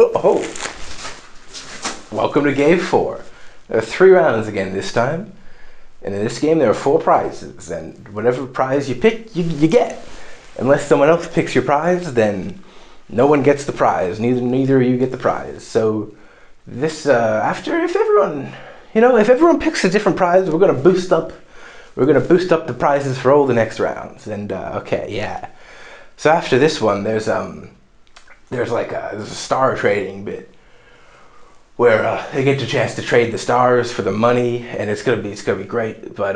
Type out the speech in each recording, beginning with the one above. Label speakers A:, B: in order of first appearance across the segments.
A: Oh. Welcome to game 4. There are 3 rounds again this time. And in this game there are 4 prizes. And whatever prize you pick, you get. Unless someone else picks your prize, then no one gets the prize. Neither of you get the prize. So this, if everyone picks a different prize, we're gonna boost up the prizes for all the next rounds. And So after this one, there's a star trading bit where they get the chance to trade the stars for the money, and it's gonna be great. But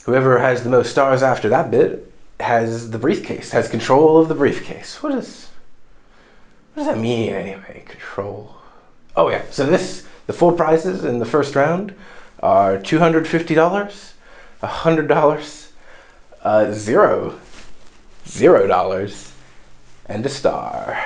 A: whoever has the most stars after that bit has the briefcase, has control of the briefcase. What does that mean anyway? Control. Oh yeah. So the 4 prizes in the first round are $250, $100, $0, and a star.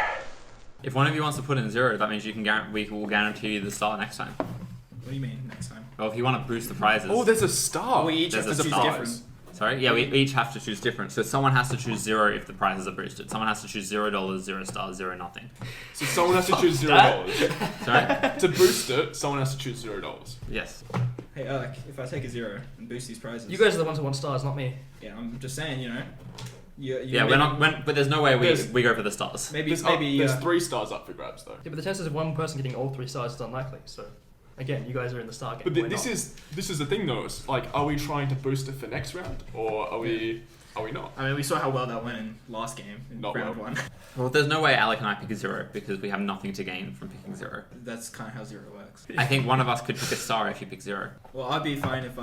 B: If one of you wants to put in 0, that means we will guarantee you the star next time.
C: What do you mean next time?
B: Well, if you want to boost the prizes.
D: Oh, there's a star.
C: We each have to choose different.
B: Sorry? Yeah, we each have to choose different. So someone has to choose 0 if the prizes are boosted. Someone has to choose $0, 0 stars, 0 nothing.
D: So someone has to choose $0.
B: Sorry?
D: To boost it, someone has to choose $0.
B: Yes.
C: Hey Alec, if I take a 0 and boost these prizes.
E: You guys are the ones who want stars, not me.
C: Yeah, I'm just saying,
B: But there's no way we go for the stars.
D: There's 3 stars up for grabs though.
E: Yeah, but the chances of one person getting all 3 stars is unlikely, so... Again, you guys are in the star game.
D: But this is the thing though. It's like, are we trying to boost it for next round, or are we not?
C: I mean, we saw how well that went in last game, in round 1.
B: Well, there's no way Alec and I pick a 0 because we have nothing to gain from picking 0.
C: That's kind of how 0 works.
B: I think one of us could pick a star if you pick 0.
C: Well, I'd be fine if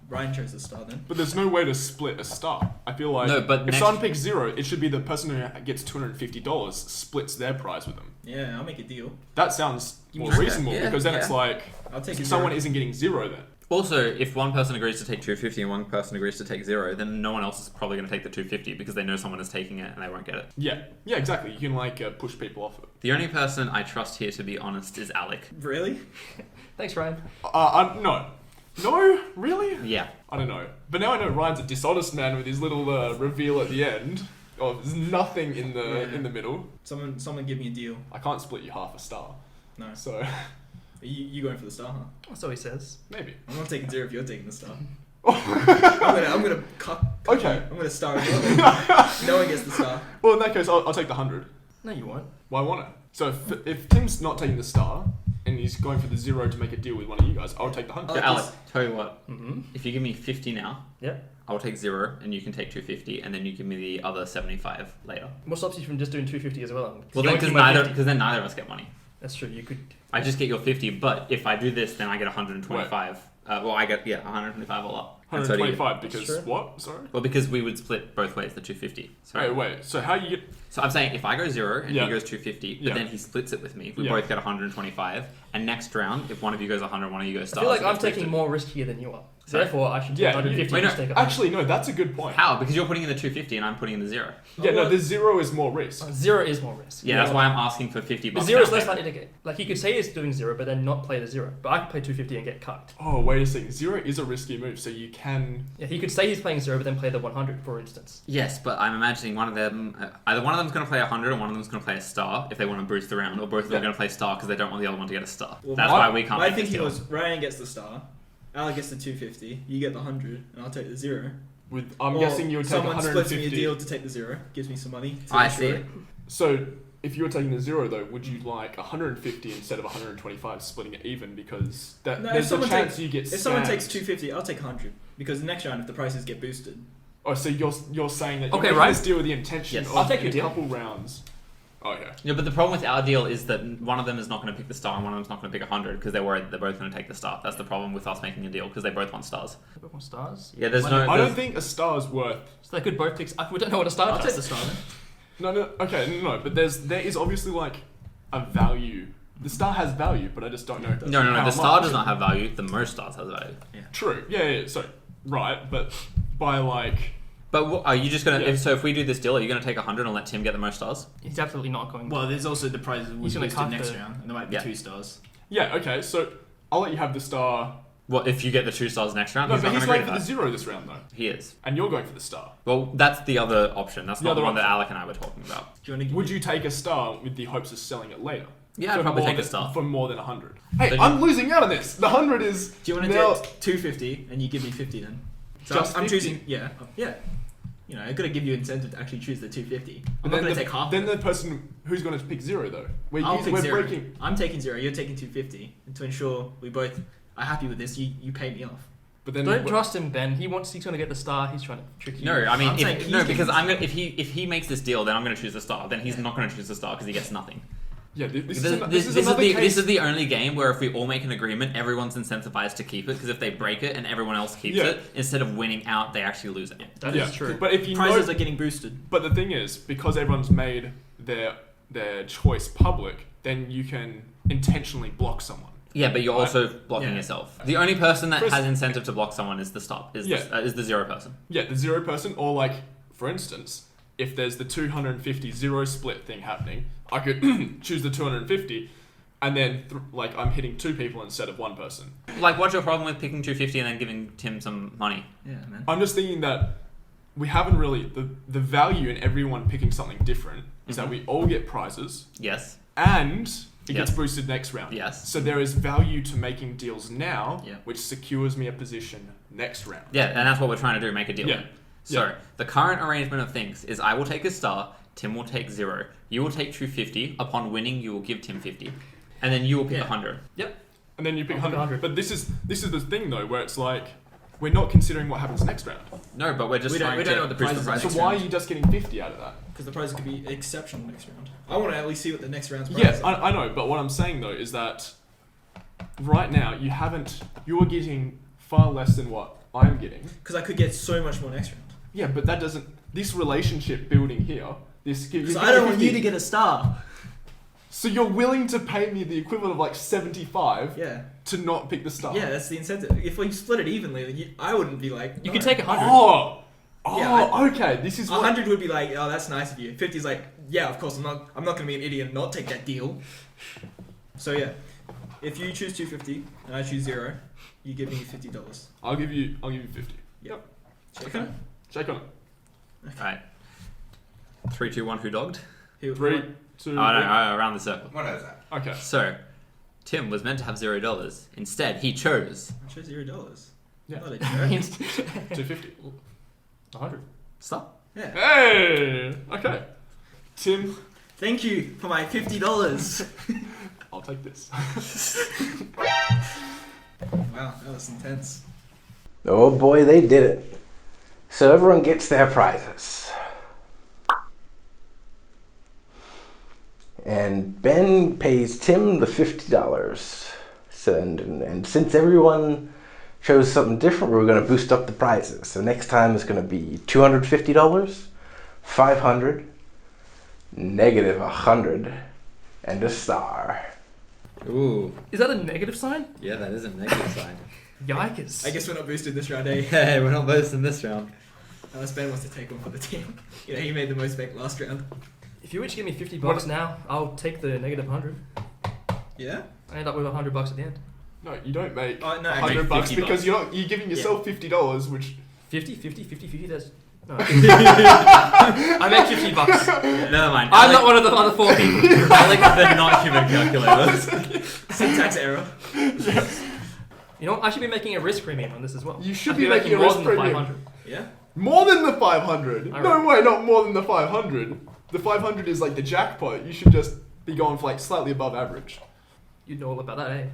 C: Ryan chose the star then.
D: But there's no way to split a star. I feel like if someone picks 0, it should be the person who gets $250 splits their prize with them.
C: Yeah, I'll make a deal.
D: That sounds more reasonable because then it's like
C: I'll take
D: someone isn't getting 0 then.
B: Also, if one person agrees to take 250 and one person agrees to take 0, then no one else is probably going to take the 250 because they know someone is taking it and they won't get it.
D: Yeah, exactly. You can push people off it.
B: The only person I trust here, to be honest, is Alec.
C: Really?
E: Thanks, Ryan.
D: No, really?
B: Yeah.
D: I don't know. But now I know Ryan's a dishonest man with his little reveal at the end. Oh, there's nothing in the middle.
C: Someone give me a deal.
D: I can't split you half a star.
C: No.
D: So.
C: You going for the star, huh?
E: That's what he says.
D: Maybe.
C: I'm not taking 0 if you're taking the star. I'm gonna cut.
D: Okay.
C: I'm gonna star as well. No one gets the star.
D: Well, in that case, I'll take the 100.
E: No, you won't.
D: Why won't I? So if Tim's not taking the star and he's going for the 0 to make a deal with one of you guys, I'll take the 100.
B: So Alec, tell you what.
E: Mm-hmm.
B: If you give me 50 now,
E: Yep.
B: I'll take 0 and you can take 250 and then you give me the other 75 later.
E: What stops you from just doing 250 as well?
B: Well, then because neither of us get money.
E: That's true. You could.
B: I just get your 50, but if I do this, then I get 125. I get 125 all up.
D: 125 because what? Sorry.
B: Well, because we would split both ways the 250. Sorry.
D: Wait. So how you get?
B: So I'm saying if I go 0 and he goes 250, but then he splits it with me, we both get 125. And next round, if one of you goes 100, one of you goes stars.
E: I feel like I'm taking more risk here than you are. So therefore, I should take 150.
D: Actually, no, that's a good point.
B: How? Because you're putting in the 250 and I'm putting in the 0.
D: Yeah, no, the 0 is more risk.
E: 0 is more risk.
B: Yeah, that's why I'm asking for 50 bucks.
E: 0 is less likely to get. Like, he could say he's doing 0, but then not play the 0. But I could play 250 and get cut.
D: Oh, wait a second. 0 is a risky move, so you can.
E: Yeah, he could say he's playing 0, but then play the 100, for instance.
B: Yes, but I'm imagining one of them, either one of them's going to play 100 or one of them's going to play a star if they want to boost the round, or both of them are going to play star because they don't want the other one to get a star.
C: Well,
B: that's why we can't.
C: My thinking was Ryan gets the star, Alec gets the 250, you get the 100, and I'll take the 0.
D: I'm guessing you would take 150.
C: Someone splits me a deal to take the 0, gives me some money.
B: I see.
D: So, if you were taking the 0 though, would you like 150 instead of 125, splitting it even? Because there's a chance you get.
C: If someone takes 250, I'll take 100 because the next round, if the prices get boosted.
D: Oh, so you're saying that you're
E: making
D: this deal with the intention of
E: I'll take your
D: a
E: deal.
D: couple rounds. Oh, okay.
B: Yeah, but the problem with our deal is that one of them is not going to pick the star and one of them's not going to pick 100 because they're worried they're both going to take the star. That's the problem with us making a deal because they both want stars.
E: They both want stars?
B: Yeah, there's
D: I don't think a star is worth.
E: So they could both pick. We don't know what a star is.
C: I'll take the star then.
D: No. But there is obviously like a value. The star has value, but I just don't know.
B: No. The star does not have value. The most stars has value.
C: Yeah.
D: True. Yeah. So but by like.
B: But are you just gonna? So if we do this deal, are you gonna take 100 and let Tim get the most stars?
E: He's absolutely not going.
C: Well, there's also the prizes
E: He's
C: will
E: gonna
C: boosted
E: cut
C: next round, and there might be 2 stars.
D: Yeah. Okay. So I'll let you have the star.
B: Well, if you get the 2 stars next round,
D: No,
B: he's
D: but
B: not
D: he's
B: gonna
D: going
B: agree
D: for
B: to
D: the
B: that.
D: 0 this round though.
B: He is.
D: And you're going for the star.
B: Well, that's the other option. That's not the one that Alec and I were talking about.
D: Would you take a star with the hopes of selling it later?
B: Yeah, I'd probably take a star.
D: For more than 100. Hey,
B: So
D: I'm losing out on this. The 100 is.
C: Do you want to
D: now...
C: do 250 and you give me 50 then? So
D: Just
C: I'm
D: 50?
C: choosing. Yeah. You know, I gotta give you incentive to actually choose the 250. I'm
D: But
C: not gonna take half.
D: Then
C: of it.
D: the person who's going to pick 0 though.
C: I'll pick 0.
D: Breaking.
C: I'm taking 0. You're taking 250, and to ensure we both are happy with this, you pay me off.
D: But then
E: Don't trust him, Ben. He's going to get the star. He's trying to trick you.
B: No, I mean,
C: I'm saying he's
B: because
C: getting
B: if he makes this deal, then I'm going to choose the star. Then he's not going to choose the star because he gets nothing.
D: Yeah, this
B: is the only game where if we all make an agreement, everyone's incentivized to keep it. Because if they break it and everyone else keeps it, instead of winning out, they actually lose it.
E: That is true.
D: But if you
C: Prizes are getting boosted.
D: But the thing is, because everyone's made their choice public, then you can intentionally block someone.
B: Yeah, but you're also blocking yourself. The only person that
D: First-
B: has incentive to block someone is the stop. Is the 0 person.
D: Yeah, the 0 person, or like, for instance, if there's the 250 0 split thing happening, I could choose the 250, and then I'm hitting 2 people instead of 1 person.
B: Like, what's your problem with picking 250 and then giving Tim some money?
C: Yeah, man.
D: I'm just thinking that we haven't really the value in everyone picking something different is that we all get prizes,
B: Yes.
D: and it gets
B: Yes.
D: boosted next round.
B: Yes.
D: So there is value to making deals now,
B: Yeah.
D: which secures me a position next round.
B: Yeah, and that's what we're trying to do, make a deal.
D: Yeah.
B: So, the current arrangement of things is I will take a star, Tim will take 0. You will take 250. Upon winning, you will give Tim 50. And then you will pick 100.
D: And then you pick
E: I'll pick
D: 100.
E: 100.
D: But this is the thing though, where it's like we're not considering what happens next round.
B: No, but we're just
C: We don't
B: trying
C: know
B: to
C: what the
B: boost
C: prizes are.
B: price.
D: So
C: Next
D: why are
C: round.
D: you just getting 50 out of that?
C: Because the prizes could be exceptional next round. I want to at least see what the next round's prize
D: Yes,
C: is.
D: I know, but what I'm saying though is that right now you're getting far less than what I'm getting.
C: Because I could get so much more next round.
D: Yeah, but that doesn't. This relationship building here.
C: Because I don't want you to get a star.
D: So you're willing to pay me the equivalent of like 75
C: Yeah.
D: to not pick the star?
C: Yeah, that's the incentive. If we split it evenly, I wouldn't be like.
E: You
C: no.
E: could take 100.
D: Oh, okay. This is what
C: 100 would be like, oh, that's nice of you. 50 is like, yeah, of course, I'm not gonna be an idiot and not take that deal. So yeah, if you choose 250 and I choose 0, you give me $50.
D: I'll give you 50.
C: Yep. Check
D: Okay.
C: on it.
D: Check on it.
B: Alright. 3, 2, 1, who dogged?
D: 3, 2.
B: Oh, no, around the circle.
A: What is that?
D: Okay.
B: So, Tim was meant to have $0. Instead, he chose
C: I chose $0.
D: Yeah.
C: Not a jerk.
D: 250.
E: 100.
B: stop.
C: Yeah.
D: Hey. Okay. Tim,
C: Thank you for my $50.
D: I'll take this.
C: Wow, that was intense.
A: Oh boy, they did it. So everyone gets their prizes. And Ben pays Tim the $50. So, and since everyone chose something different, we're going to boost up the prizes. So next time it's going to be $250, $500, -100, and a star.
B: Ooh.
E: Is that a negative sign?
B: Yeah, that is a negative sign.
E: Yikes.
C: I guess we're not boosted this round, eh?
B: Hey, we're not boasting this round.
C: Unless Ben wants to take one for the team. You know, he made the most bank last round.
E: If you were to give me $50 now, I'll take the -100.
C: Yeah?
E: I end up with $100 at the end.
D: No, you don't make
C: Oh, no,
D: $100
B: make
D: bucks
B: $50
D: because you're giving yourself $50, which
E: 50, 50, 50, 50, that's... No. I make $50.
B: Never mind.
E: I'm not one of the other 4 people.
B: I like the not human calculators.
C: Syntax error.
E: You know what? I should be making a risk premium on this as well.
D: You should
E: I
D: be making a
E: more
D: risk
E: than
D: premium.
E: the 500.
C: Yeah?
D: more than the 500.
E: All
D: No
E: right.
D: way, not more than the 500. The 500 is like the jackpot. You should just be going for like slightly above average.
E: You'd know all about that, eh?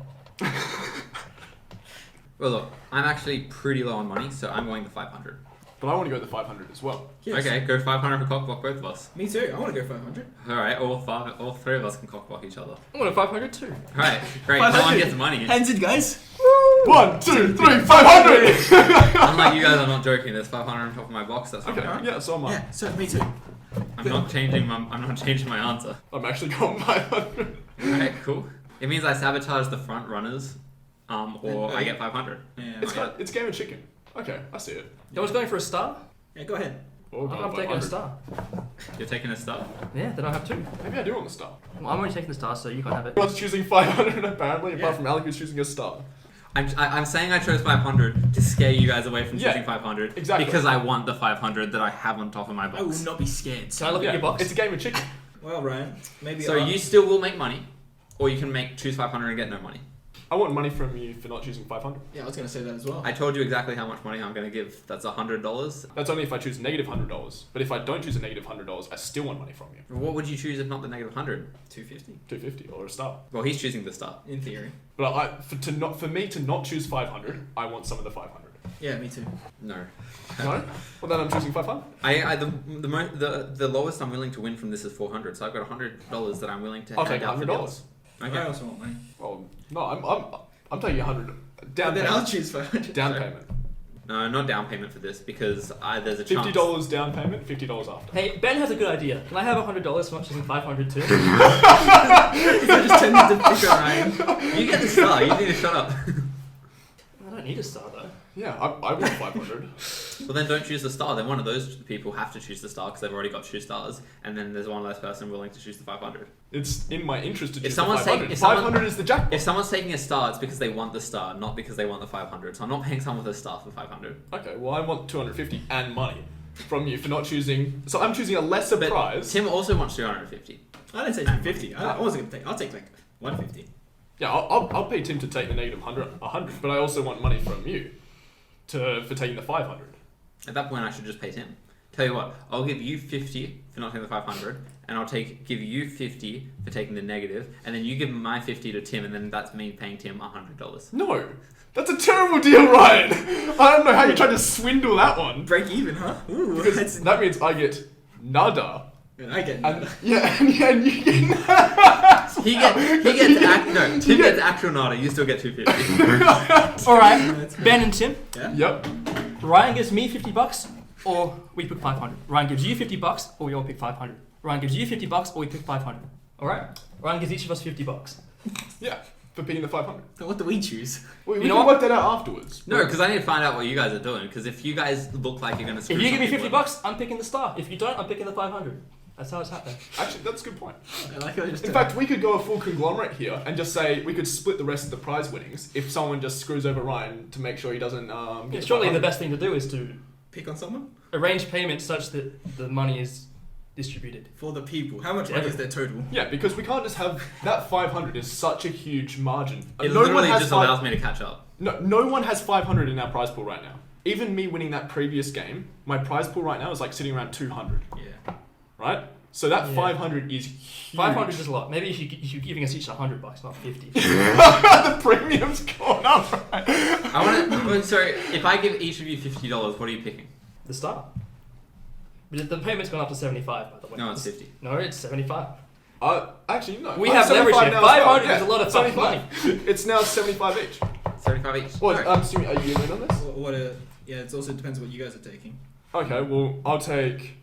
B: Well, look, I'm actually pretty low on money, so I'm going to 500.
D: But I want to go the 500 as well.
C: Yes.
B: Okay, go 500 for cockblock, both of us.
C: Me too. I want to go 500.
B: Alright, all 3 of us can cockblock each other.
E: I'm going to 500 too.
B: Alright, great. No one
C: 500.
B: gets money.
C: Hands in, guys.
D: 1, 2, 3, 500!
B: Unlike you guys, I'm not joking. There's 500 on top of my box. That's
D: Okay,
B: fine.
D: yeah, so am I.
C: Yeah, so me too.
B: I'm not changing my answer.
D: I'm actually going 500.
B: Alright, cool. It means I sabotage the front runners, or I get 500.
C: Yeah.
D: It's game of chicken. Okay, I see it.
E: I was going for a star.
C: Yeah, go ahead.
D: Oh,
E: I'm taking a star.
B: You're taking a star.
E: Yeah, then I have 2.
D: Maybe I do want the star.
E: Well, I'm only taking the star, so you can't have it.
D: Everyone's choosing 500 apparently,
C: Yeah.
D: apart from Alec who's choosing a star.
B: I'm saying I chose 500 to scare you guys away from
D: Yeah,
B: choosing 500.
D: exactly.
B: Because I want the 500 that I have on top of my
C: I will
B: box.
C: not be scared.
E: Can I look at your box?
D: It's a game of chicken.
C: Well, Ryan, maybe
B: So you still will make money. Or you can choose 500 and get no money.
D: I want money from you for not choosing 500.
C: Yeah, I was gonna say that as well.
B: I told you exactly how much money I'm going to give. That's $100.
D: That's only if I choose negative $100. But if I don't choose a negative $100, I still want money from you.
B: What would you choose if not the negative 100?
C: 250
D: 250 or a star.
B: Well, he's choosing the star.
C: in theory.
D: But for me to not choose 500, I want some of the 500.
C: Yeah, me too.
B: No.
D: No? Well, then I'm choosing 500.
B: The lowest I'm willing to win from this is 400. So I've got $100 that I'm willing to
D: I'll
B: hand
D: take
B: out for
D: $100.
B: deals.
C: I
B: Okay.
C: also want money.
D: Oh, no, I'm taking 100 down
C: Then
D: payment.
C: I'll choose 500.
D: Down
B: Sorry.
D: payment.
B: No, not down payment for this because there's a chance.
D: $50 down payment, $50 after.
E: Hey, Ben has a good idea. Can I have $100 for not choosing 500 too?
C: I just turned into pick on Ryan.
B: You get the star. You need to shut up.
E: I don't need a star though.
D: Yeah, I want 500.
B: Well, then don't choose the star. Then one of those people have to choose the star because they've already got 2 stars, and then there's one less person willing to choose the 500.
D: It's in my interest to choose
B: someone's
D: the 500.
B: if someone-
D: 500 is the jackpot.
B: If someone's taking a star, it's because they want the star, not because they want the 500. So I'm not paying someone with a star for 500.
D: Okay, well, I want 250 and money from you for not choosing. So I'm choosing a lesser
B: But
D: prize.
B: Tim also wants 250.
C: I didn't say 250. I wasn't gonna take. I'll take like 150.
D: Yeah, I'll pay Tim to take the negative 100, but I also want money from you for taking the 500.
B: At that point, I should just pay Tim. Tell you what, I'll give you 50 for not taking the 500, and I'll give you 50 for taking the negative, and then you give my 50 to Tim, and then that's me paying Tim $100.
D: No, that's a terrible deal, Ryan. I don't know how you're trying to swindle that one.
C: Break even, huh? Ooh,
D: Because
C: that's,
D: that means I get nada.
C: I get.
D: And yeah, and you get
B: Tim gets actual nada, you still get 250.
E: All right, Ben and Tim.
C: Yeah.
D: Yep.
E: Ryan gives me $50, or we pick 500. Ryan gives you $50, or we all pick 500. Ryan gives you $50, or we pick 500. All right. Ryan gives each of us $50.
D: Yeah, for picking the 500.
C: So what do we choose?
D: We
E: You
D: can
E: know what?
D: work that out afterwards.
B: No, because I need to find out what you guys are doing, because if you guys look like you're going to screw
E: If you give me
B: some people
E: $50, I'm picking the star. If you don't, I'm picking the 500. That's how it's happening.
D: Actually, that's a good point.
C: I like how I just.
D: In fact, we could go a full conglomerate here and just say we could split the rest of the prize winnings if someone just screws over Ryan to make sure he doesn't
E: Yeah,
D: get
E: surely the
D: 500.
E: best thing to do is to
C: pick on someone
E: arrange payments such that the money is distributed.
C: for the people. How much money is their total?
D: Yeah, because we can't just have that 500 is such a huge margin.
B: It
D: No one
B: literally
D: has
B: just
D: five-
B: allows me to catch up.
D: No one has 500 in our prize pool right now. Even me winning that previous game, my prize pool right now is like sitting around 200,
C: Yeah.
D: right? So that
E: Yeah.
D: 500 is huge.
E: 500 is a lot. Maybe if you're giving us each $100, not 50.
D: The premium's gone up, right?
B: I want to. So if I give each of you $50, what are you picking?
E: The star. But the payment's gone up to 75, by the way.
B: No, it's 50.
E: No, it's 75.
D: Actually, no.
E: We
D: I'm
E: have leverage
D: 75
E: here.
D: now as well.
E: 500 is a lot of fucking
D: 75. It's now 75 each.
B: 75 each.
D: What?
B: Alright.
D: I'm assuming, are you in on this?
C: Yeah, it also depends what you guys are taking.
D: Okay, well, I'll take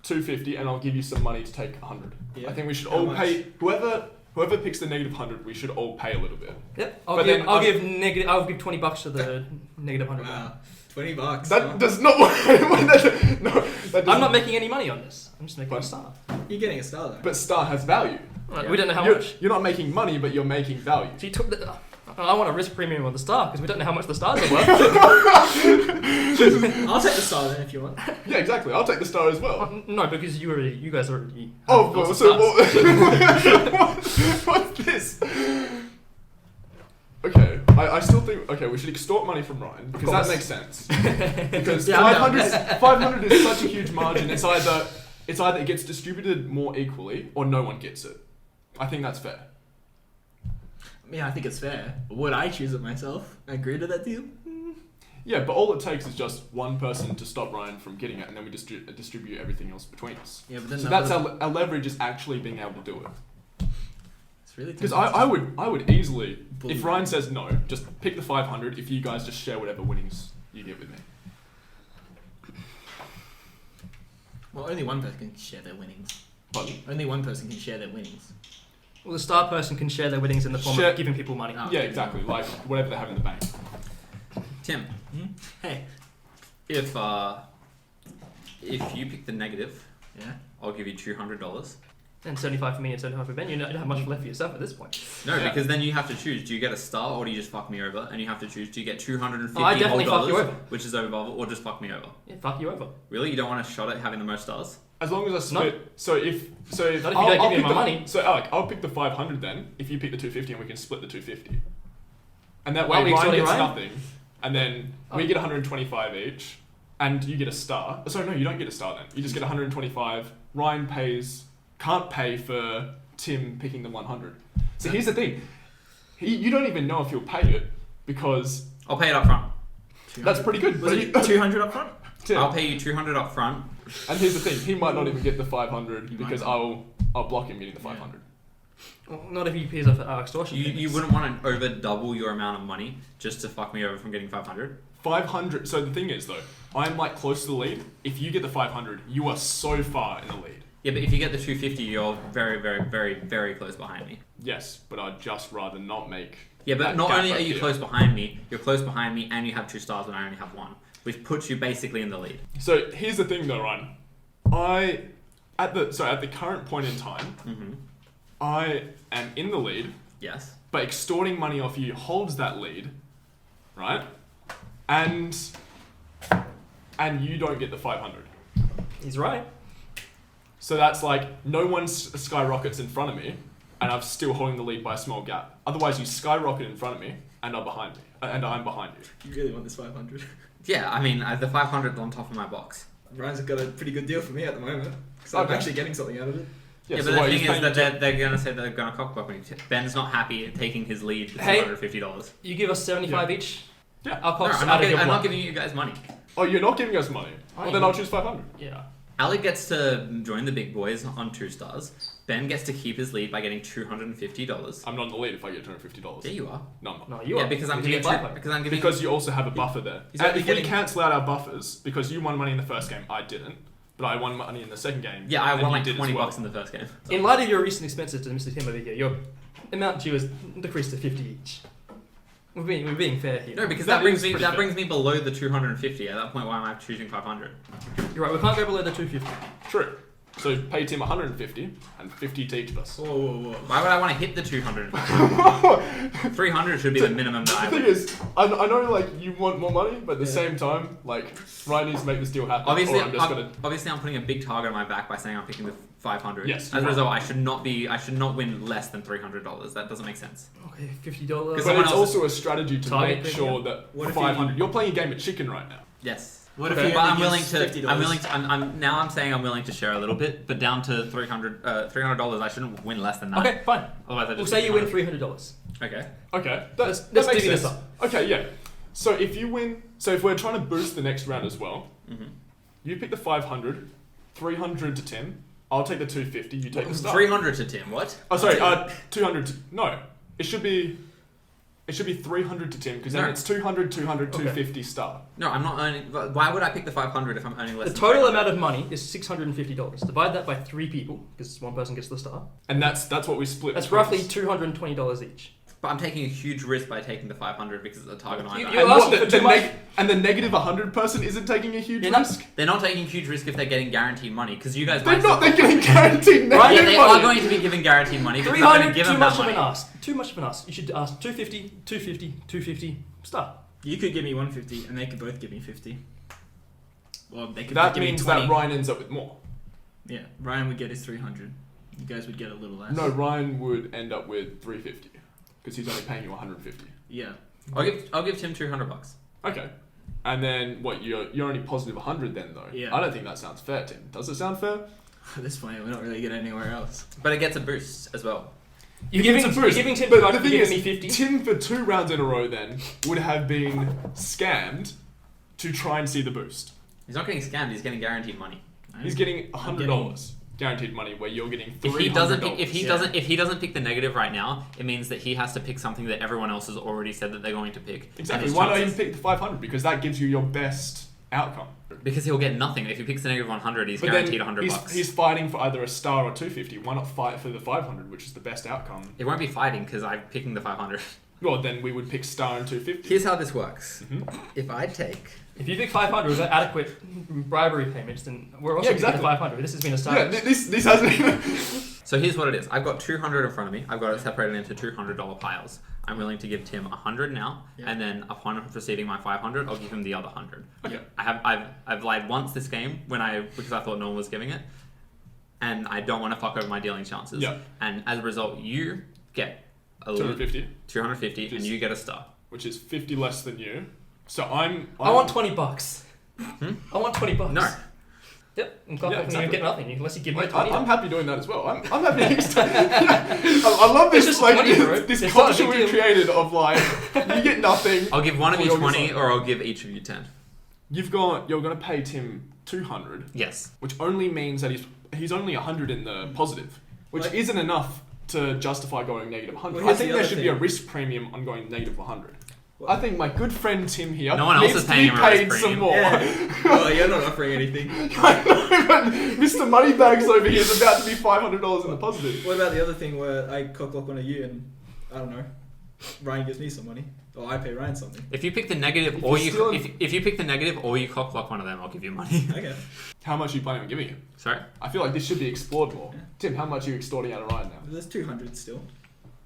D: 250 and I'll give you some money to take 100.
C: Yeah.
D: I think we should
C: How
D: all
C: much?
D: pay. Whoever picks the negative 100, we should all pay a little bit.
E: Yep.
D: But then
E: I'll give $20 to the negative 100.
C: Wow, $20.
D: That
C: huh?
D: does not work. No, that doesn't.
E: I'm not making any money on this. I'm just making a
D: But-
E: star.
C: You're getting a star though.
D: But Star has value.
E: Right, we don't know how
D: you're,
E: much.
D: You're not making money, but you're making value.
E: So you took the. I want a risk premium on the star because we don't know how much the stars are worth.
C: I'll take the star then if you want.
D: Yeah, exactly. I'll take the Star as well.
E: No, because you guys already.
D: Oh,
E: have
D: well,
E: lots
D: so
E: of stars.
D: what's this? Okay, I still think we should extort money from Ryan because that
E: course.
D: makes sense. Because
C: Yeah, I'm down.
D: 500 is such a huge margin. It's either it gets distributed more equally or no one gets it. I think that's fair.
C: Yeah, I think it's fair. Would I choose it myself? Agree to that deal?
D: Yeah, but all it takes is just one person to stop Ryan from getting it, and then we just distribute everything else between us.
C: Yeah, but then
D: So that's our leverage is actually being able to do it.
C: It's really
D: Because I would easily,
C: Bully.
D: if Ryan says no, just pick the 500 if you guys just share whatever winnings you get with me.
C: Well, only one person can share their winnings.
D: Pardon?
C: Only one person can share their winnings.
E: Well, the star person can share their winnings in the form
D: Share-
E: of giving people money.
C: Oh.
D: Yeah, exactly. Like whatever they have in the bank.
B: Tim,
C: Hey.
B: if you pick the negative,
C: Yeah.
B: I'll give you $200.
E: And 75 for me and 75 for Ben. You don't have much left for yourself at this point.
B: No,
D: Yeah.
B: because then you have to choose. Do you get a star or do you just fuck me over? And you have to choose. Do you get $250
E: Oh, I definitely
B: whole
E: fuck you
B: dollars,
E: over.
B: which is over, or just fuck me over?
E: Yeah, fuck you over.
B: Really? You don't want a shot at having the most stars?
D: As long as I split. So if
E: Not if you don't give me my money.
D: So Alec, I'll pick the 500 then. If you pick the 250, and we can split the 250. And that way
E: Are we
D: Ryan
E: extorting
D: gets
E: Ryan?
D: nothing, and then we get 125 each, and you get a star. Sorry, no, you don't get a star then. You just get 125. Ryan can't pay for Tim picking the 100. So here's the thing. You don't even know if he'll pay it because
B: I'll pay it up front.
D: that's pretty good.
C: Was
D: But
C: it 200 up front?
D: Tim,
B: I'll pay you 200 up front.
D: and here's the thing. He might not even get the 500
C: He might
D: because
C: not.
D: I'll block him getting the 500.
E: Well, not if he pays off extortion.
B: You
E: payments.
B: wouldn't want to over double your amount of money just to fuck me over from getting 500.
D: 500. So the thing is though, I'm like close to the lead. If you get the 500, you are so far in the lead.
B: Yeah, but if you get the 250, you're very, very, very, very close behind me.
D: Yes, but I'd just rather not make.
B: Yeah, but
D: that
B: not
D: gap
B: only are
D: right
B: you
D: here.
B: close behind me, you're close behind me and you have 2 stars when I only have 1, which puts you basically in the lead.
D: So here's the thing though, Ryan. At the current point in time,
B: Mm-hmm.
D: I am in the lead,
B: Yes.
D: but extorting money off you holds that lead, right? And you don't get the 500.
E: He's right.
D: So that's like no one skyrockets in front of me, and I'm still holding the lead by a small gap. Otherwise, you skyrocket in front of me, and I'm behind me, and I'm behind you.
C: You really want this 500?
B: Yeah, I mean, the 500 on top of my box.
C: Ryan's got a pretty good deal for me at the moment. Because I'm
D: Okay.
C: actually getting something out of it.
B: Yeah,
D: so
B: but the
D: what,
B: thing
D: he's
B: is
D: paying
B: that
D: you
B: they're going to say they're going to cockblock me. Ben's not happy at taking his lead for
E: Hey.
B: $250.
E: You give us 75 each.
D: Yeah.
E: I'll
B: No,
E: cost
B: I'm
E: out
B: not,
E: of your
B: I'm not
E: block.
B: giving you guys money.
D: Oh, you're not giving us money?
E: I
D: Well, then
E: am.
D: I'll choose 500.
E: Yeah.
B: Ali gets to join the big boys on 2 stars. Ben gets to keep his lead by getting $250.
D: I'm not in the lead if I get $250.
B: There you are.
D: No, I'm not.
E: No, you
B: Yeah,
E: are.
B: because I'm
E: You
B: giving
E: get 500.
D: Because you also have a buffer there.
C: He's
D: And
C: only
D: if we
C: getting-
D: cancel out our buffers, because you won money in the first game, I didn't, but I won money in the second game.
B: Yeah, I
D: and
B: won
D: you
B: like
D: did as
B: 20
D: well.
B: bucks in the first game.
E: In light of your recent expenses to Mr. Tim over here, your amount due is decreased to 50 each. We're being fair here.
B: No, because
D: That
B: that brings
D: is
B: me
D: pretty
B: that
D: fair.
B: brings me below the 250. At that point, why am I choosing 500?
E: You're right. We can't go below the 250.
D: True. So pay Tim 150 and 50 to each of us.
C: Whoa, whoa, whoa.
B: Why would I want to hit the 200? 300 should be the minimum that I
D: The thing
B: would.
D: is, I know like you want more money, but at the
C: Yeah.
D: same time, like Ryan needs to make this deal happen.
B: Obviously,
D: or I'm just gonna.
B: obviously, I'm putting a big target on my back by saying I'm picking the 500.
D: Yes,
B: As
D: you're
B: a
D: right.
B: result, I should not win less than $300. That doesn't make sense.
E: Okay, $50.
B: Because
D: But
B: someone
D: it's
B: else-
D: also a strategy to
E: Target
D: make
E: thing,
D: sure that
C: What if
D: 500.
C: you-
D: You're playing a game of chicken right now.
B: Yes.
C: What
E: Okay.
C: if you
B: But
C: only
B: I'm willing
C: use
B: to.
C: $50?
B: I'm willing to. I'm saying I'm willing to share a little bit, but down to $300. I shouldn't win less than that.
E: Okay, fine.
B: Otherwise, I just
E: We'll say you win
B: $300.
E: $300.
B: Okay.
D: Okay,
E: Let's
D: that makes
E: divvy this
D: sense.
E: up.
D: Okay, yeah. So if you win, so if we're trying to boost the next round as well,
B: Mm-hmm.
D: you pick the 500, 300 to Tim. I'll take the 250. You take the star.
B: 300 to Tim. What?
D: Oh, sorry. 200. No, it should be 300 to Tim because then
B: No.
D: it's 200, 200,
E: Okay.
D: 250 star.
B: No, I'm not earning. Why would I pick the 500 if I'm earning less?
E: The
B: than
E: total
B: 300?
E: amount of money is $650. Divide that by 3 people, because one person gets the star.
D: And that's what we split.
E: That's
D: between
E: roughly
D: us.
E: $220 each.
B: But I'm taking a huge risk by taking the 500 because it's a target on my
E: You-
B: back.
E: you-
D: And
E: asking
D: what,
E: for
D: the
E: too much.
D: and the negative 100 person isn't taking a huge
E: You're not-
D: risk.
B: They're not taking huge risk if they're getting guaranteed money because you guys.
D: They're
B: might
D: not.
B: still-
D: They're getting guaranteed
E: Right,
B: Yeah,
D: negative
B: they
D: money.
B: are going to be given guaranteed money because I'm going
E: 300,
B: to give
E: too
B: them
E: much
B: that
E: of
B: money.
E: an ask. Too much of an ask. You should ask 250, 250, 250, star.
C: You could give me 150 and they could both give me 50. Well, they could
D: That
C: give me
D: means
C: 20.
D: that Ryan ends up with more.
C: Yeah, Ryan would get his 300. You guys would get a little less.
D: No, Ryan would end up with 350 because he's only paying you 150.
C: Yeah.
B: I'll give Tim $200.
D: Okay. And then what? You're only positive 100 then though.
C: Yeah.
D: I don't think that sounds fair, Tim. Does it sound fair?
C: At this point, we're not really getting anywhere else.
B: But it gets a boost as well.
E: You're giving,
D: It's a
E: you're
D: boost.
E: giving Tim
D: But
E: 200,
D: the thing
E: you're
D: is,
E: giving me 50.
D: Tim for 2 rounds in a row then would have been scammed to try and see the boost.
B: He's not getting scammed. He's getting guaranteed money.
D: He's getting $100 guaranteed money, where you're getting $300.
B: If he doesn't pick the negative right now, it means that he has to pick something that everyone else has already said that they're going to pick. And
D: Exactly.
B: his
D: Why not even
B: chances-
D: pick the 500? Because that gives you your best outcome.
B: Because he'll get nothing. If he picks the negative 100, he's
D: But
B: guaranteed
D: then
B: $100.
D: he's fighting for either a star or 250. Why not fight for the 500, which is the best outcome?
B: It won't be fighting because I'm picking the 500.
D: Well, then we would pick star and 250.
B: Here's how this works.
D: Mhm.
B: If I take...
E: If you pick 500 with adequate bribery payments, then we're also
D: Yeah,
E: picking
D: exactly.
E: the 500. This has been a start.
D: Yeah, this hasn't even.
B: So here's what it is. I've got 200 in front of me. I've got it separated into $200 piles. I'm willing to give Tim 100 now,
C: Yeah.
B: and then upon receiving my 500, I'll give him the other 100.
D: Okay.
B: I've lied once this game because I thought no one was giving it, and I don't want to fuck over my dealing chances.
D: Yeah.
B: And as a result, you get a little 250, and you get a star.
D: Which is 50 less than you. So I'm
E: I want $20. I want $20.
B: No.
E: Yep. And exactly. You get nothing unless you give me
D: Wait,
E: 20.
D: I'm happy doing that as well. I'm happy. I love this.
E: It's just
D: Like
E: 20, bro.
D: this
E: It's not a
D: culture
E: big
D: we've
E: deal.
D: created of like you get nothing.
B: I'll give one of
D: or
B: you
D: you'll
B: 20,
D: get
B: or I'll give each of you 10.
D: You're gonna pay Tim 200,
B: Yes.
D: which only means that he's only 100 in the positive, which
C: Like-
D: isn't enough to justify going negative 100.
C: Well,
D: I
C: here's
D: think
C: the
D: there
C: other
D: should be a
C: thing.
D: risk premium on going negative 100.
C: Well-
D: I think my good friend Tim here
B: No one else
D: needs
B: is
D: to
B: paying
D: be
B: him a risk
D: paid some
B: premium.
D: more.
C: Yeah. Well, you're not offering anything.
D: I know, but Mr. Moneybags over here is about to be $500 in the positive.
C: What about the other thing where I cockblock one of you and I don't know, Ryan gives me some money, or I pay Ryan something?
B: If you pick the negative,
D: If
B: or
D: you're
B: you
D: still in-
B: if you pick the negative, or you cockblock one of them, I'll give you money.
C: Okay.
D: How much are you planning on giving him?
B: Sorry.
D: I feel like this should be explored more.
C: Yeah.
D: Tim, how much are you extorting out of Ryan now?
C: There's 200 still,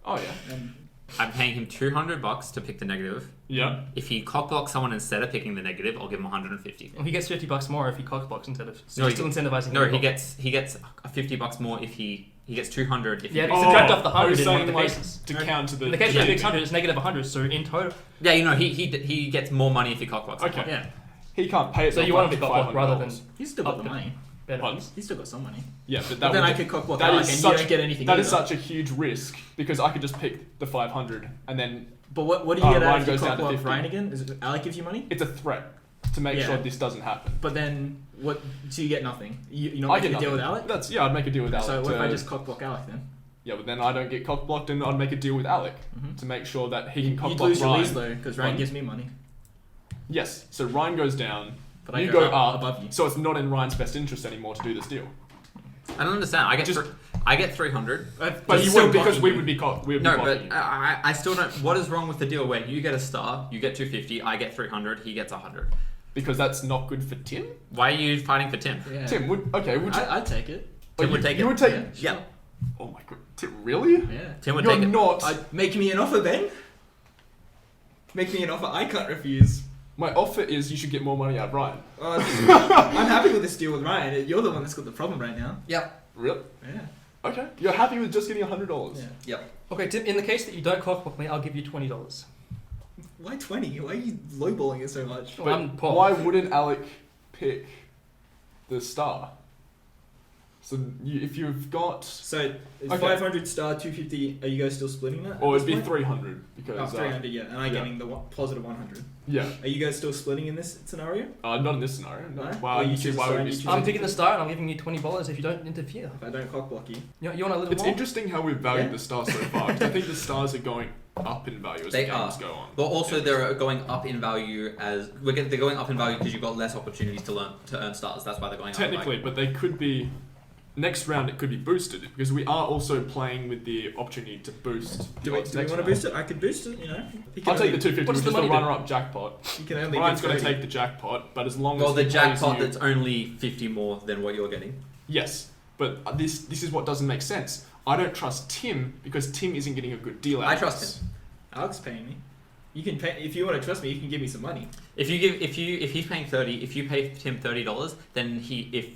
D: Oh yeah.
C: and
B: I'm paying him $200 to pick the negative.
D: Yeah.
B: If he cockblocks someone instead of picking the negative, I'll give him 150.
E: Well, he gets $50 more if he cockblocks instead of. So
B: No,
E: you're still incentivizing.
B: No,
E: him to
B: he gets $50 more if he gets 200 if
E: Yeah,
B: he
E: but
B: picks
E: it's subtract off the
D: I
E: 100
D: was
E: in one of
D: saying
E: the
D: like
E: cases.
D: to counter the.
E: In the case
B: Yeah.
E: of Big 100, it's negative 100. So in total,
B: Yeah, you know, he gets more money if he cockblocks.
D: Okay.
B: someone.
C: yeah,
D: He can't pay it.
E: so you want him to cockblock rather than
C: he's still got the money.
E: benefits.
C: He's still got some money.
D: Yeah, but
C: But
D: that
C: then
D: would,
C: I could cockblock
D: that
C: Alec
D: is
C: and
D: such
C: you don't get anything.
D: that is
C: either.
D: such a huge risk because I could just pick the 500 and then
C: But what do you get
D: Ryan
C: out if you
D: goes down to
C: cockblock
D: 50.
C: Ryan again? Is it Alec gives you money?
D: it's a threat to make
C: Yeah.
D: sure this doesn't happen.
C: But then what? So you get nothing. You're not
D: I
C: making
D: get
C: a deal
D: nothing.
C: with Alec.
D: That's I'd make a deal with Alec.
C: So what if
D: to-
C: I just cockblock Alec then?
D: Yeah, but then I don't get cockblocked and I'd make a deal with Alec
C: Mhm.
D: to make sure that he can
C: You'd
D: cockblock
C: lose your
D: Ryan.
C: lease though, because Ryan
D: Pardon?
C: gives me money,
D: Yes, so Ryan goes down,
C: but I
D: you
C: go,
D: go
C: up
D: up,
C: above you.
D: so it's not in Ryan's best interest anymore to do this deal.
B: I don't understand.
D: Just-
B: I get 300.
D: But you
C: still
D: wouldn't because
C: blocking
D: we
C: you.
D: would be we would
B: No,
D: be
B: but
D: blocking you.
B: I still don't. What is wrong with the deal where you get a star, you get 250, I get 300, he gets 100?
D: Because that's not good for Tim.
B: Why are you fighting for Tim?
C: Yeah.
D: Tim would you?
C: I'd take it.
D: oh,
B: Tim would take
D: you
B: it.
D: would take.
C: Yeah.
B: Yeah,
D: Oh my god, Tim, really?
C: Yeah.
B: Tim would
D: You're
B: take it.
D: not.
C: Make me an offer, Ben. Make me an offer I can't refuse.
D: My offer is you should get more money out of Ryan.
C: I'm happy with this deal with Ryan. You're the one that's got the problem right now.
B: Yep.
D: Really?
C: Yeah.
D: Okay. You're happy with just getting $100?
C: Yeah.
B: Yep.
E: Okay, Tim. In the case that you don't cockblock me, I'll give you $20.
C: Why 20? Why are you lowballing it so much?
E: Well, I'm poor.
D: Why wouldn't Alec pick the star? So if you've got,
C: So it's
D: Okay.
C: 500 star 250. Are you guys still splitting that?
D: or
C: at
D: it'd
C: this
D: be
C: point?
D: 300 because
C: Oh, 300, yeah, and I'm
D: yeah.
C: getting the positive 100.
D: yeah,
C: Are you guys still splitting in this scenario?
D: not in this scenario. No.
C: No?
D: Wow,
C: Or
D: you
C: you
D: see
C: choose
D: why
C: a
D: would
C: star
D: be
C: and you choose
E: I'm picking the star and I'm giving you $20 if you don't interfere.
C: If I don't cockblock you.
E: You want a little
D: It's
E: more?
D: interesting how we've valued
C: Yeah.
D: the stars so far. 'Cause I think the stars are going up in value as
B: They
D: the games
B: are.
D: go on.
B: But also
D: Yeah.
B: they're going up in value they're going up in value because you've got less opportunities to earn stars. That's why they're going
D: Technically,
B: up.
D: but they could be. Next round, it could be boosted because we are also playing with the opportunity to boost.
C: Do
D: the
C: we,
D: odds
C: do we
D: next
C: want to
D: round.
C: boost it? I could boost it, you know. He can
D: I'll take
C: only-
D: the 250,
E: What
D: which
E: does
D: is
E: the
D: the
E: money do?
D: runner-up jackpot.
C: He can only
D: Ryan's
C: give
D: going to
C: 30.
D: take the jackpot, but as long
B: Well,
D: as
B: the
D: he pays
B: jackpot
D: you,
B: that's only 50 more than what you're getting.
D: yes, but this is what doesn't make sense. I don't trust Tim because Tim isn't getting a good deal out
B: I
D: of
B: trust
D: this.
C: Alex paying me. You can pay if you want to trust me. You can give me some money.
B: If he's paying 30, if you pay him $30, then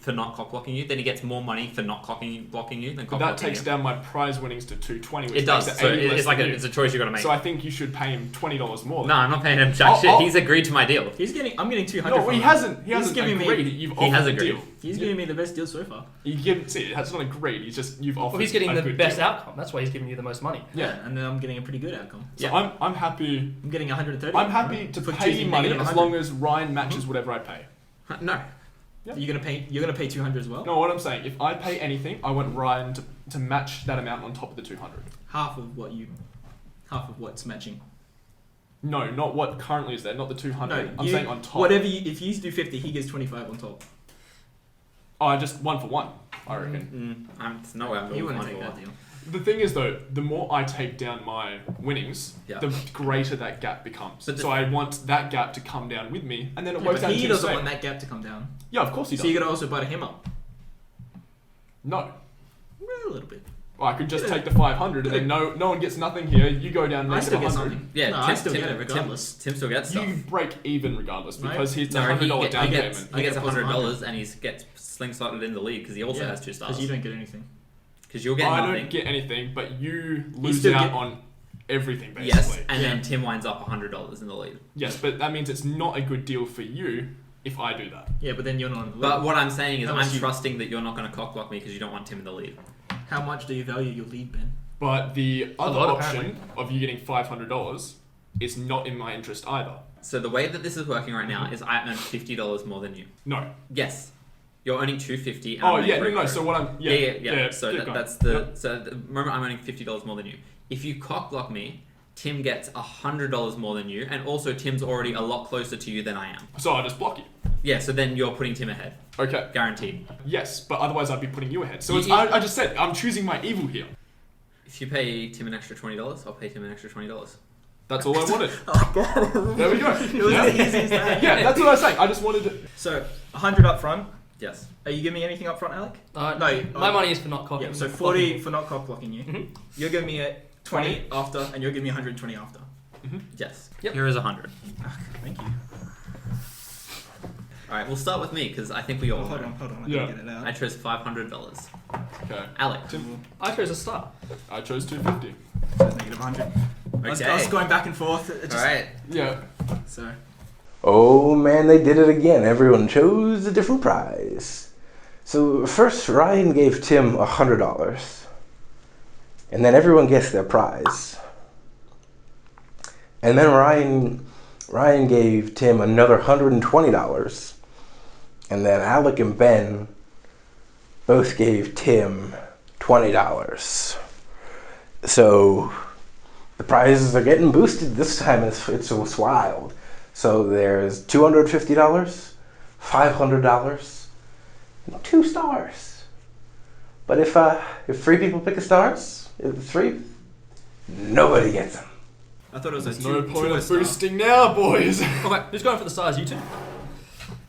B: for not cock blocking you, then he gets more money for not blocking you than
D: But
B: cock
D: that
B: blocking
D: takes
B: you.
D: down my prize winnings to 220, which
B: It does.
D: makes it
B: So
D: 80 less
B: it's like
D: than you.
B: it's a choice you got to make.
D: So I think you should pay him $20 more.
B: No, I'm not paying him jack shit.
D: I'll-
B: He's agreed to my deal.
C: I'm getting 200.
D: No,
C: from
D: he
C: him.
D: hasn't. He
C: He's
D: hasn't
C: giving me-
D: agreed. You've
B: He
D: offered
B: has
D: a
B: agreed.
D: deal.
C: He's giving me the best deal so far.
D: You give. See, that's not agreed. He's just you've offered.
E: Well, he's getting
D: a
E: the
D: good
E: best
D: deal.
E: outcome. That's why he's giving you the most money.
D: Yeah.
C: and then I'm getting a pretty good outcome.
D: So
B: Yeah.
D: I'm happy.
C: I'm getting 130.
D: I'm happy
C: right?
D: to
C: For
D: pay you
C: choosing
D: money
C: negative
D: as
C: 100.
D: long as Ryan matches whatever I pay.
B: No.
D: Yeah.
C: You're gonna pay 200 as well.
D: No, what I'm saying, if I pay anything, I want Ryan to match that amount on top of the 200.
C: Half of what's matching.
D: No, not what currently is there, not the 200. I'm
C: you-
D: saying on top.
C: Whatever. If you do 50, he gets 25 on top.
D: Oh, just one for one, I reckon.
B: There's no way I'm
C: You
B: going
C: want
B: to
C: to take that deal?
D: The thing is, though, the more I take down my winnings,
B: Yeah.
D: the greater that gap becomes.
B: But
D: So I want that gap to come down with me, and then it
C: Yeah,
D: works
C: but
D: out
C: he
D: to
C: doesn't
D: the
C: want
D: same.
C: that gap to come down.
D: Yeah, of course he
C: So
D: does.
C: you gotta also butter him up.
D: No.
C: Well, a little bit.
D: Well, I could just take the 500 and then no one gets nothing here. You go down
C: I
D: negative
C: still get
D: 100.
C: something.
B: Yeah,
C: No, I still get it regardless.
B: Tim still gets stuff.
D: You break even regardless
C: No.
D: because he's a
B: No,
D: $100 down
B: he gets
D: payment.
C: I get
B: $100 and he gets slingshotted in the league because he also has 2 stars.
C: Because you don't get anything.
B: Because you'll get
D: I
B: nothing.
D: don't get anything, but you lose
C: still
D: out
C: get-
D: on everything basically.
B: Yes, and then Tim winds up $100 in the lead.
D: Yes, but that means it's not a good deal for you if I do that.
C: Yeah, but then you're not on the lead.
B: But what I'm saying is
C: How
B: I'm
C: much you-
B: trusting that you're not going to cockblock me because you don't want Tim in the lead.
C: How much do you value your lead, Ben?
D: But the other
E: lot,
D: option
E: apparently.
D: of you getting $500 is not in my interest either.
B: So the way that this is working right now is I earn $50 more than you.
D: No.
B: Yes. You're earning $250. And
D: Oh
B: I'm earning
D: yeah, no.
B: $300.
D: So what I'm
B: Yeah. So
D: keep going.
B: that's the
D: Yep.
B: so the moment I'm earning $50 more than you. If you cockblock me, Tim gets $100 more than you, and also Tim's already a lot closer to you than I am.
D: So I'll just block you.
B: Yeah. So then you're putting Tim ahead,
D: Okay.
B: guaranteed.
D: Yes, but otherwise I'd be putting you ahead. So
B: You-
D: it's, I just said I'm choosing my evil here.
B: If you pay Tim an extra $20, I'll pay Tim an extra $20.
D: That's all I wanted.
C: Oh,
D: There we go.
C: It was
D: yeah.
C: as easy as that.
D: Yeah, that's what I was saying. I just wanted to.
C: So, 100 up front.
B: Yes.
C: Are you giving me anything up front, Alec?
E: No, my money is for not copying.
C: Yeah, so 40 for not cock blocking you.
E: Mhm.
C: You're giving me a 20 after, and you're giving me 120 after.
B: Yes.
E: Yep.
B: Here is 100.
C: Thank you.
B: All right. We'll start with me because I think we all.
C: Oh, hold
B: know.
C: on. I
D: Yeah.
C: gotta get it out.
B: I chose $500.
D: Okay.
B: Alec.
E: I chose a star.
D: I chose 250.
C: So it's negative 100. I was
B: Okay.
C: going back and forth. It
B: All
C: just,
B: right.
D: Yeah.
C: So,
A: Oh man, they did it again. Everyone chose a different prize. So first, Ryan gave Tim $100, and then everyone guessed their prize. And then Ryan gave Tim another $120, and then Alec and Ben both gave Tim $20. So the prizes are getting boosted this time. It's wild. So there's $250, $500, and 2 stars. But if 3 people pick a stars, nobody gets them.
C: I thought it was
D: There's
C: a
D: no
C: two
D: point
C: a
D: of
C: star.
D: boosting now, boys.
E: Okay, who's going for the stars? You two?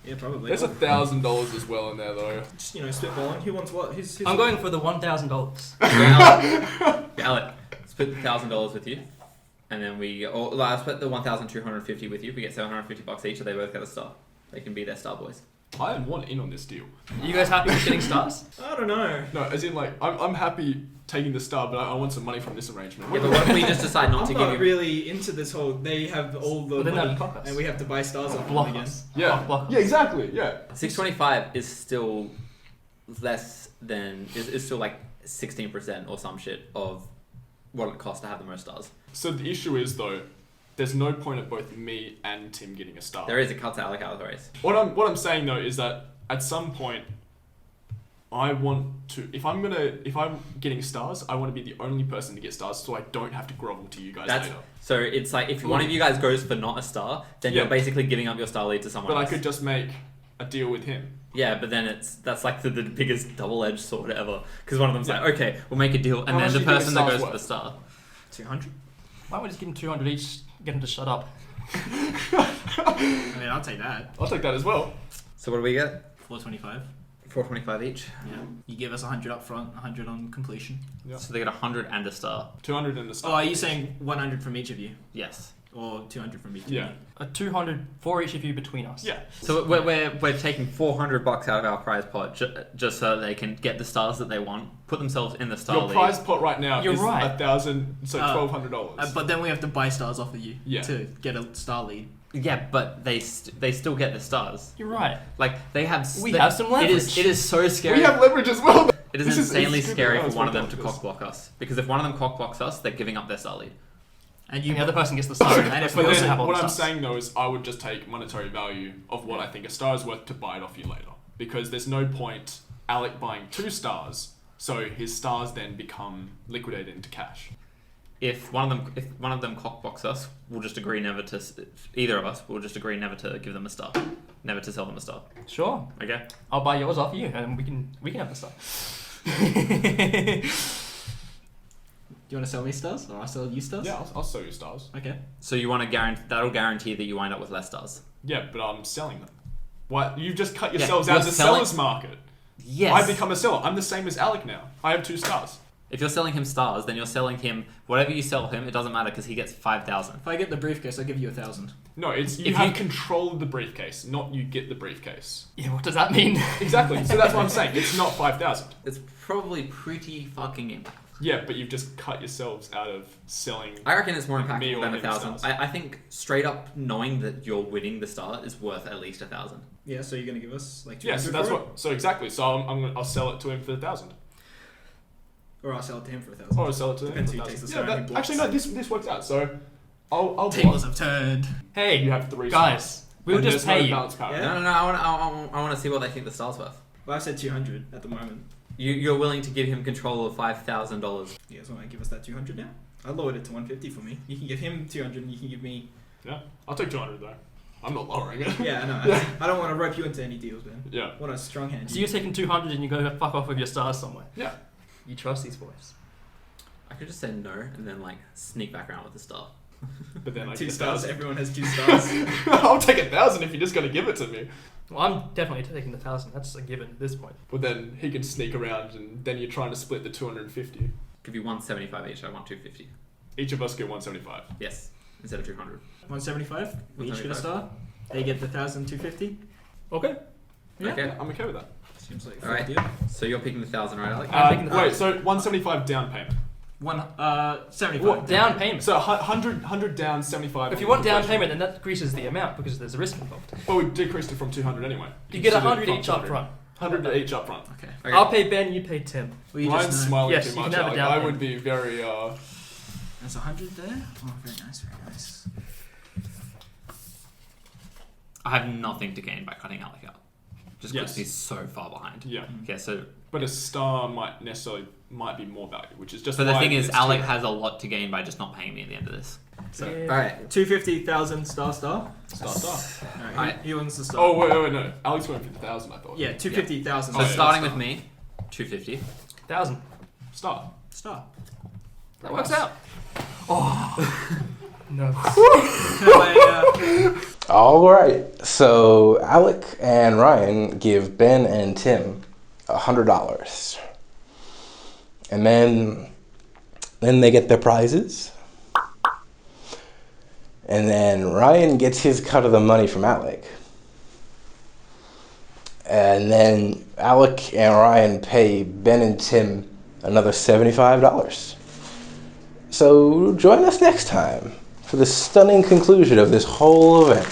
C: Yeah, probably.
D: There's $1,000 as well in there though.
C: Just, spitballing. Who wants what? Who's
E: I'm going for the $1,000.
B: Alec, split the $1,000 with you, and then I split the 1,250 with you. We get $750 each, so they both get a star. They can be their star boys.
D: I am one in on this deal.
E: You guys happy with getting stars?
C: I don't know.
D: No, as in like I'm happy taking the star, but I want some money from this arrangement.
B: Yeah, but what if we just decide not
C: I'm
B: to
C: not
B: give you?
C: really into this whole. They have all the
E: Well, then
C: money,
E: that'd block us.
C: and we have to buy stars off them
E: Block
C: again.
E: us.
D: Yeah.
E: Block us.
D: Yeah, exactly. Yeah.
B: 625 is still less than is still like 16% or some shit of what it costs to have the most stars.
D: So the issue is though, there's no point of both me and Tim getting a star.
B: There is a cut to Alec out of the race.
D: What I'm saying though is that at some point, I want to. If I'm getting stars, I want to be the only person to get stars, so I don't have to grovel to you guys later.
B: So it's like if one of you guys goes for not a star, then
D: Yeah.
B: you're basically giving up your star lead to someone
D: But
B: else.
D: I could just make a deal with him.
B: Yeah, but then that's like the biggest double-edged sword ever. Because one of them's like, okay, we'll make a deal, and
D: How
B: then
D: much
B: the
D: do you think
B: person
D: a
B: that
D: star's
B: goes for the
D: worth?
B: star.
C: 200.
E: Why don't we just give them 200 each, get them to shut up?
C: I mean, I'll take that.
D: I'll take that as well.
B: So what do we get?
C: 425.
B: 425 each.
C: Yeah. You give us 100 up front, 100 on completion.
D: Yeah.
B: So they get 100 and a star.
D: 200 and a star.
C: Oh, are you saying 100 from each of you,
B: Yes.
C: or 200 from each of
D: Yeah.
C: you?
E: A 200 for each of you between us.
D: Yeah.
B: So we're taking $400 out of our prize pot just so they can get the stars that they want, put themselves in the star
D: Your
B: league.
D: prize pot right now
E: You're
D: is
E: right.
D: 1,000, so $1,200.
C: But then we have to buy stars off of you
D: Yeah.
C: to get a star lead.
B: Yeah, but they still get the stars.
E: You're right.
B: Like they have.
E: We have some leverage.
B: It is so scary.
D: We have leverage as well.
B: It is
D: This is
B: insanely
D: stupid.
B: scary
D: I
B: for
D: was
B: one of them
D: working
B: to
D: on this.
B: cockblock us, because if one of them cockblocks us, they're giving up their star lead.
C: And
E: And the other person gets the star.
C: And if
E: we
D: But
E: also
D: then
E: have all
D: what
E: the
D: I'm
E: stars.
D: saying though is I would just take monetary value of what I think a star is worth to buy it off you later. Because there's no point Alec buying 2 stars, so his stars then become liquidated into cash.
B: If one of them cockblocks us, we'll just agree never to. Either of us will just agree never to give them a star, never to sell them a star.
E: Sure.
B: Okay.
E: I'll buy yours off you, and we can have the star.
C: Do you want to sell me stars, or I'll sell you stars?
D: Yeah, I'll sell you stars.
C: Okay.
B: So you want to guarantee that'll guarantee that you wind up with less stars.
D: Yeah, but I'm selling them. What? You've just cut
B: Yeah,
D: yourselves
B: you're
D: out of the
B: selling-
D: seller's market.
B: Yes.
D: I become a seller. I'm the same as Alec now. I have 2 stars.
B: If you're selling him stars, then you're selling him whatever you sell him. It doesn't matter because he gets 5,000.
C: If I get the briefcase, I give you 1,000.
D: No, it's you
B: If
D: have
B: you-
D: control of the briefcase, not you get the briefcase.
E: Yeah, what does that mean?
D: Exactly. So that's what I'm saying. It's not 5,000.
B: It's probably pretty fucking impactful.
D: Yeah, but you've just cut yourselves out of selling.
B: I reckon it's more
D: Me
B: impactful
D: or
B: than
D: him
B: 1,000.
D: stars.
B: I think straight up knowing that you're winning the star is worth at least 1,000.
C: Yeah, so you're gonna give us like 200
D: Yeah, so that's
C: for
D: what. So exactly. So I'll sell it to him for 1,000.
C: it? Or I'll sell it to him for 1,000.
D: Or I'll sell it to him
C: Depends
D: for
C: who
D: 1,000.
C: takes the
D: Yeah,
C: star and who blocks.
D: actually no. This works out. So I'll
C: Tables
D: block.
C: have turned.
E: Hey,
D: You have 3
E: guys,
D: stars.
E: we'll
D: And
E: just
D: there's
E: pay
D: no
E: you.
D: balance power.
C: Yeah.
B: No. I want to see what they think the star's worth.
C: Well, I've said 200 at the moment.
B: You're willing to give him control of $5,000.
C: You guys want to give us that 200 now? I lowered it to 150 for me. You can give him 200 and you can give me...
D: Yeah, I'll take 200 though. I'm not lowering it.
C: Yeah, I know.
D: Yeah.
C: I don't want to rope you into any deals, man.
D: Yeah.
C: What a strong hand.
E: So you're taking 200 and you go fuck off with your stars somewhere.
D: Yeah.
E: You trust these boys.
B: I could just say no and then like sneak back around with the star.
D: But then I
C: 2
D: get
C: stars,
D: 1,000.
C: everyone has 2 stars.
D: I'll take 1,000 if you're just gonna give it to me.
E: Well, I'm definitely taking the 1,000. That's a given at this point.
D: But then he can sneak around, and then you're trying to split the 250.
B: Give you 175 each. I want 250.
D: Each of us get 175.
B: Yes, instead of 200.
C: 175? We each get a
B: 175.
C: star. They get the 1,250.
E: Okay.
C: Yeah.
B: Okay.
D: I'm okay with that.
C: Seems like a
B: All right.
C: fair deal.
B: So you're picking the 1,000, right, Alec?
E: I'm thinking the
D: Wait, so 175 down payment.
C: 75.
E: What, down payment?
D: So 100 down, 75.
E: If you want down payment, then that decreases the amount because there's a risk involved.
D: Well, we decreased it from 200 anyway.
E: You get
D: Consider
E: 100
D: from
E: each up
D: 200.
E: front.
D: 100 each up front.
C: Okay.
B: Okay.
E: I'll pay Ben, you pay Tim.
C: Well, you
D: Ryan's
C: just know.
D: smiling
E: Yes,
D: too
E: you
D: much.
E: can have a
D: Like,
E: down
D: I
E: payment.
D: would be very.
C: There's 100 there. Oh, very nice, very nice.
B: I have nothing to gain by cutting Alec out. Just
D: Yes.
B: because he's so far behind.
D: Yeah.
B: Okay, so
D: But a star might be more value, which is just.
B: but the
D: why
B: thing is,
D: it's
B: Alec
D: cheap.
B: has a lot to gain by just not paying me at the end of this. So
E: Yeah.
B: all right.
C: 250,000 star.
D: Star.
C: Alright,
B: Alright.
C: he wants the star.
D: Oh wait, no. Alex went for the 1,000. I thought.
C: Yeah, 250,000.
B: So
D: yeah,
B: starting
C: star.
B: with me, 250.
E: 1,000.
D: Star.
C: Star.
E: That works out. No.
C: Can I,
A: All right. So Alec and Ryan give Ben and Tim $100, and then they get their prizes, and then Ryan gets his cut of the money from Alec, and then Alec and Ryan pay Ben and Tim another $75. So join us next time for the stunning conclusion of this whole event.